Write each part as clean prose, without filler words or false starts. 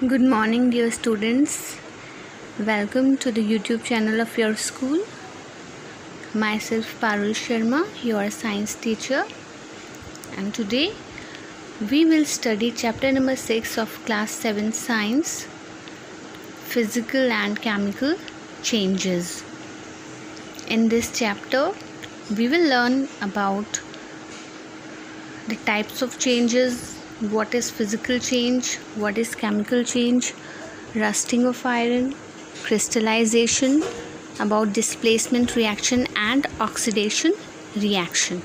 Good morning, dear students. Welcome to the YouTube channel of your school. Myself, Parul Sharma, your science teacher. And today, we will study chapter number 6 of class 7 science, physical and chemical changes. In this chapter, we will learn about the types of changes, what is physical change, what is chemical change, rusting of iron, crystallization, about displacement reaction and oxidation reaction.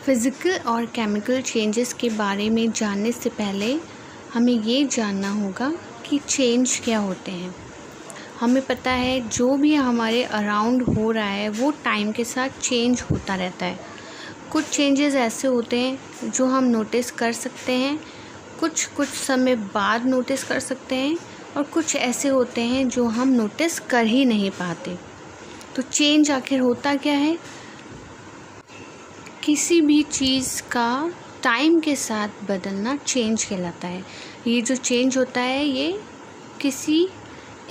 Physical और chemical changes के बारे में जानने से पहले हमें ये जानना होगा कि चेंज क्या होते हैं। हमें पता है जो भी हमारे अराउंड हो रहा है वो टाइम के साथ चेंज होता रहता है। कुछ चेंजेस ऐसे होते हैं जो हम नोटिस कर सकते हैं, कुछ समय बाद नोटिस कर सकते हैं, और कुछ ऐसे होते हैं जो हम नोटिस कर ही नहीं पाते। तो चेंज आखिर होता क्या है? किसी भी चीज़ का टाइम के साथ बदलना चेंज कहलाता है। ये जो चेंज होता है ये किसी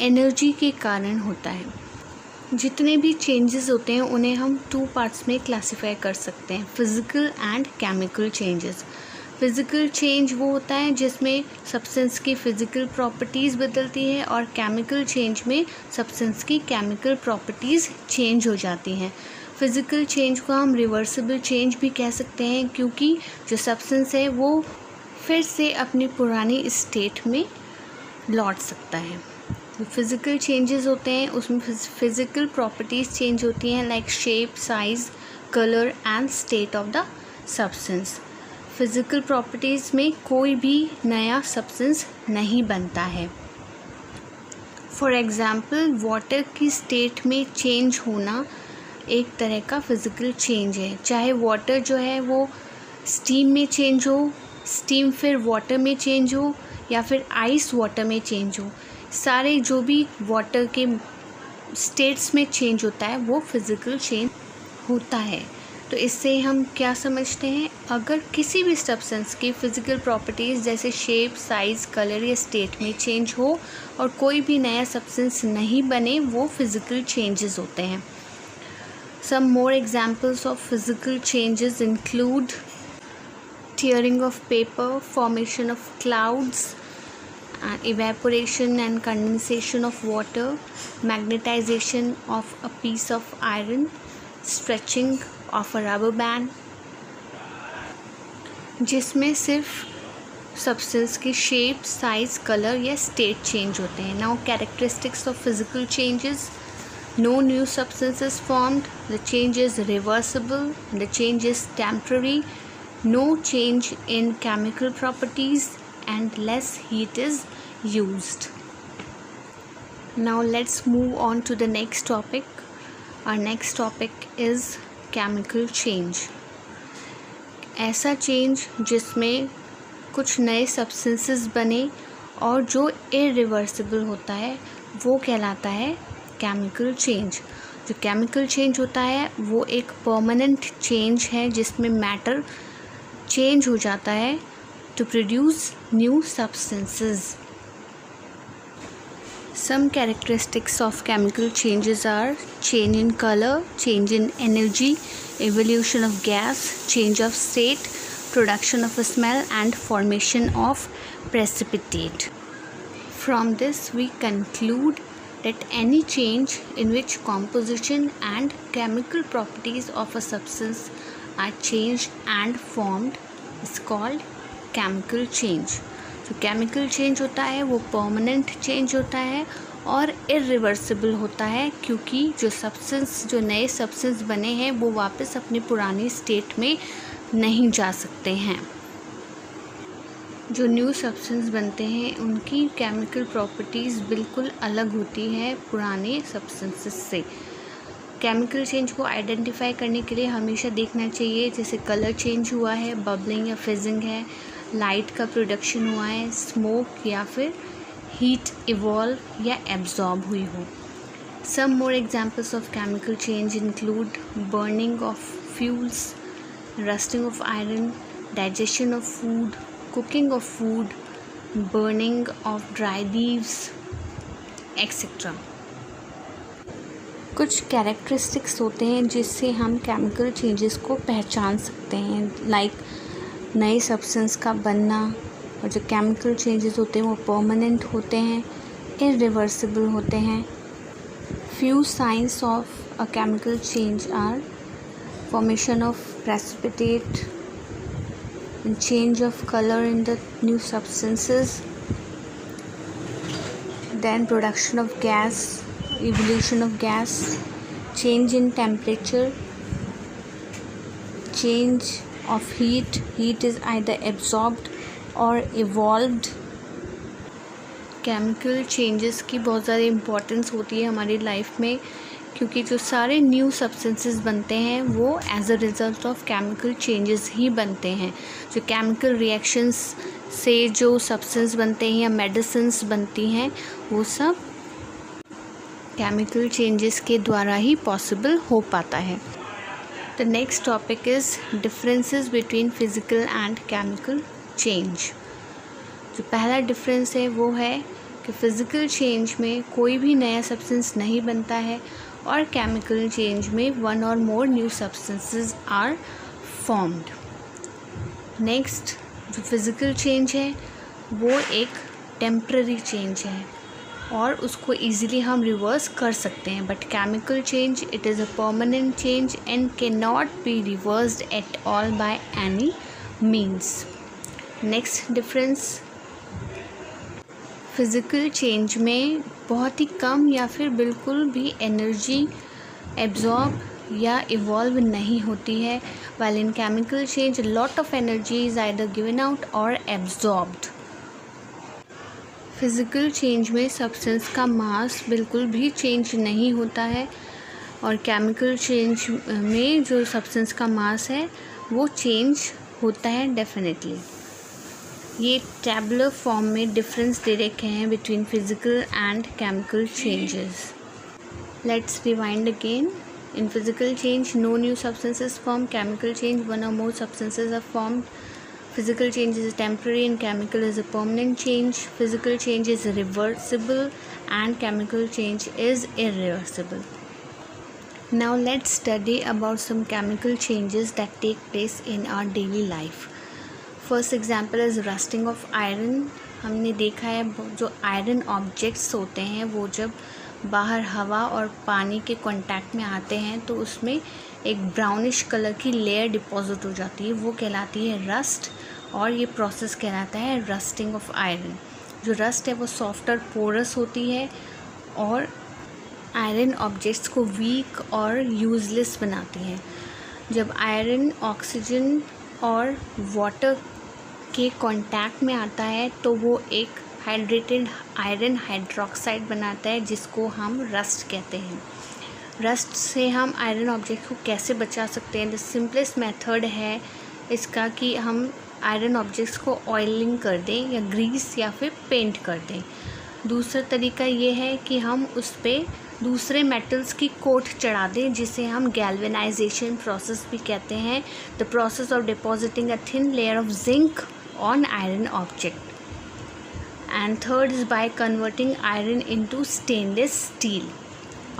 एनर्जी के कारण होता है। जितने भी चेंजेस होते हैं उन्हें हम 2 पार्ट्स में क्लासिफाई कर सकते हैं, physical and chemical changes. Physical change वो होता है जिसमें सब्सटेंस की फ़िज़िकल प्रॉपर्टीज़ बदलती है, और केमिकल चेंज में सब्सटेंस की केमिकल प्रॉपर्टीज़ चेंज हो जाती हैं। फ़िज़िकल चेंज को हम रिवर्सिबल चेंज भी कह सकते हैं, क्योंकि जो सब्सटेंस है वो फिर से अपनी पुरानी स्टेट में लौट सकता है। जो फिज़िकल चेंजेस होते हैं उसमें फ़िज़िकल प्रॉपर्टीज़ चेंज होती हैं, like shape, size, colour and state of the substance. Physical properties में कोई भी नया सब्सटेंस नहीं बनता है। फॉर एग्ज़ाम्पल, वाटर की स्टेट में चेंज होना एक तरह का फ़िज़िकल चेंज है। चाहे वाटर जो है वो स्टीम में चेंज हो, स्टीम फिर वाटर में चेंज हो, या फिर आइस वाटर में चेंज हो, सारे जो भी वाटर के स्टेट्स में चेंज होता है वो फिज़िकल चेंज होता है। तो इससे हम क्या समझते हैं? अगर किसी भी सब्सटेंस की फ़िज़िकल प्रॉपर्टीज़ जैसे शेप, साइज़, कलर या स्टेट में चेंज हो और कोई भी नया सब्सटेंस नहीं बने, वो फिज़िकल चेंजेस होते हैं। Some more examples of physical changes include tearing of paper, formation of clouds, evaporation and condensation of water, magnetization of a piece of iron, stretching of a rubber band, जिसमें सिर्फ substance की shape, size, colour या state change होते हैं। Now characteristics of physical changes: no new substance is formed, the change is reversible, the change is temporary, no change in chemical properties, and less heat is used. Now let's move on to the next topic. Our next topic is chemical change. ऐसा change जिसमें कुछ नए substances बने और जो irreversible होता है वो कहलाता है केमिकल चेंज। जो केमिकल चेंज होता है वो एक परमानेंट चेंज है जिसमें मैटर चेंज हो जाता है to produce new substances. Some characteristics of chemical changes are change in color, change in energy, evolution of gas, change of state, production of a smell, and formation of precipitate. From this we conclude that any change in which composition and chemical properties of a substance are changed and formed is called chemical change. जो chemical change होता है वो permanent change होता है और irreversible होता है, क्योंकि जो नए सब्सटेंस बने हैं वो वापस अपनी पुरानी स्टेट में नहीं जा सकते हैं। जो न्यू सब्सटेंस बनते हैं उनकी केमिकल प्रॉपर्टीज़ बिल्कुल अलग होती है पुराने सब्सटेंसेस से। केमिकल चेंज को आइडेंटिफाई करने के लिए हमेशा देखना चाहिए, जैसे कलर चेंज हुआ है, बबलिंग या फिजिंग है, लाइट का प्रोडक्शन हुआ है, स्मोक या फिर हीट इवॉल्व या एब्जॉर्ब हुई हो। Some more examples of chemical change include burning of fuels, rusting of iron, digestion of food, cooking of food, burning of dry leaves, etc. कुछ कैरेक्टरिस्टिक्स होते हैं जिससे हम केमिकल चेंजेस को पहचान सकते हैं, लाइक नए सब्सटेंस का बनना, और जो केमिकल चेंजेस होते हैं वो परमानेंट होते हैं, इरिवर्सिबल होते हैं. Few signs of a chemical change are formation of precipitate and change of color in the new substances, then production of gas, evolution of gas, change in temperature, change of heat is either absorbed or evolved. Chemical changes की बहुत ज़्यादा importance होती है हमारी life में, क्योंकि जो सारे न्यू सब्सटेंसेस बनते हैं वो as a result of chemical changes ही बनते हैं. जो केमिकल रिएक्शंस से जो सब्सटेंस बनते हैं या मेडिसिन्स बनती हैं वो सब केमिकल चेंजेस के द्वारा ही पॉसिबल हो पाता है. The next topic is differences between physical and chemical change. जो पहला डिफरेंस है वो है कि फ़िज़िकल चेंज में कोई भी नया सब्सटेंस नहीं बनता है और केमिकल चेंज में one or more new substances are formed. Next, जो फिज़िकल चेंज है वो एक टेम्पररी चेंज है और उसको इजीली हम रिवर्स कर सकते हैं, but chemical change it is a permanent change and can not be reversed at all by any means. Next difference, physical change में बहुत ही कम या फिर बिल्कुल भी एनर्जी एब्जॉर्ब या इवॉल्व नहीं होती है, while in chemical change lot of energy is either given out or absorbed. Physical change में सब्सटेंस का मास बिल्कुल भी चेंज नहीं होता है और केमिकल चेंज में जो सब्सटेंस का मास है वो चेंज होता है डेफिनेटली. ये टैबुलर फॉर्म में डिफरेंस दे रखे हैं between physical and chemical changes. Let's rewind again. In physical change, no new substances form. Chemical change, one or more substances are formed. Physical change is temporary and chemical is a permanent change. Physical change is reversible and chemical change is irreversible. Now let's study about some chemical changes that take place in our daily life. First example is rusting of iron. हमने देखा है जो iron objects होते हैं वो जब बाहर हवा और पानी के कांटेक्ट में आते हैं तो उसमें एक ब्राउनिश कलर की लेयर डिपॉजिट हो जाती है, वो कहलाती है रस्ट, और ये प्रोसेस कहलाता है रस्टिंग ऑफ आयरन. जो रस्ट है वो सॉफ्ट और पोरस होती है और आयरन ऑब्जेक्ट्स को वीक और यूजलेस बनाती है. जब आयरन ऑक्सीजन और वाटर के कांटेक्ट में आता है तो वो एक हाइड्रेटेड आयरन हाइड्रोक्साइड बनाता है जिसको हम रस्ट कहते हैं. रस्ट से हम आयरन ऑब्जेक्ट को कैसे बचा सकते हैं? द सिंपलेस्ट मेथड है इसका कि हम आयरन ऑब्जेक्ट्स को ऑयलिंग कर दें या ग्रीस या फिर पेंट कर दें. दूसरा तरीका ये है कि हम उस पर दूसरे मेटल्स की कोट चढ़ा दें जिसे हम गैल्वेनाइजेशन प्रोसेस भी कहते हैं. The process of depositing a thin layer of zinc on iron object. And third is by converting iron into stainless steel.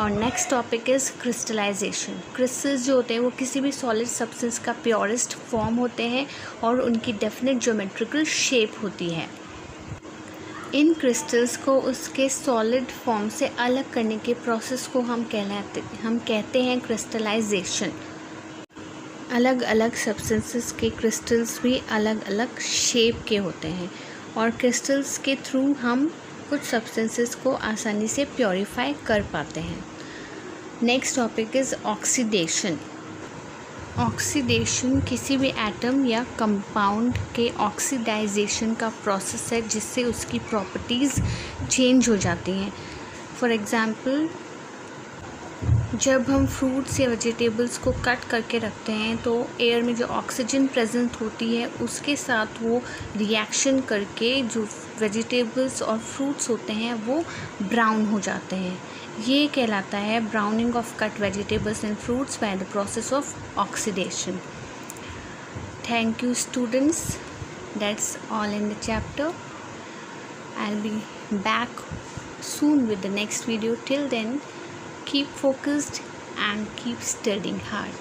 और next topic is crystallization. Crystals जो होते हैं वो किसी भी सॉलिड सब्सटेंस का प्योरेस्ट फॉर्म होते हैं और उनकी डेफिनेट ज्योमेट्रिकल शेप होती है. इन क्रिस्टल्स को उसके सॉलिड फॉर्म से अलग करने के प्रोसेस को हम कहते हैं क्रिस्टलाइजेशन. अलग अलग सब्सटेंसेस के क्रिस्टल्स भी अलग अलग शेप के होते हैं और क्रिस्टल्स के थ्रू हम कुछ सब्सटेंसेस को आसानी से प्योरीफाई कर पाते हैं. Next topic is oxidation. Oxidation किसी भी एटम या कंपाउंड के ऑक्सीडाइजेशन का प्रोसेस है जिससे उसकी प्रॉपर्टीज़ चेंज हो जाती हैं. फॉर एग्ज़ाम्पल, जब हम फ्रूट्स या वेजिटेबल्स को कट करके रखते हैं तो एयर में जो ऑक्सीजन प्रेजेंट होती है उसके साथ वो रिएक्शन करके जो वेजिटेबल्स और फ्रूट्स होते हैं वो ब्राउन हो जाते हैं. ये कहलाता है browning of cut vegetables and fruits by the process of oxidation. Thank you students. That's all in the chapter. I'll be back soon with the next video. Till then, keep focused and keep studying hard.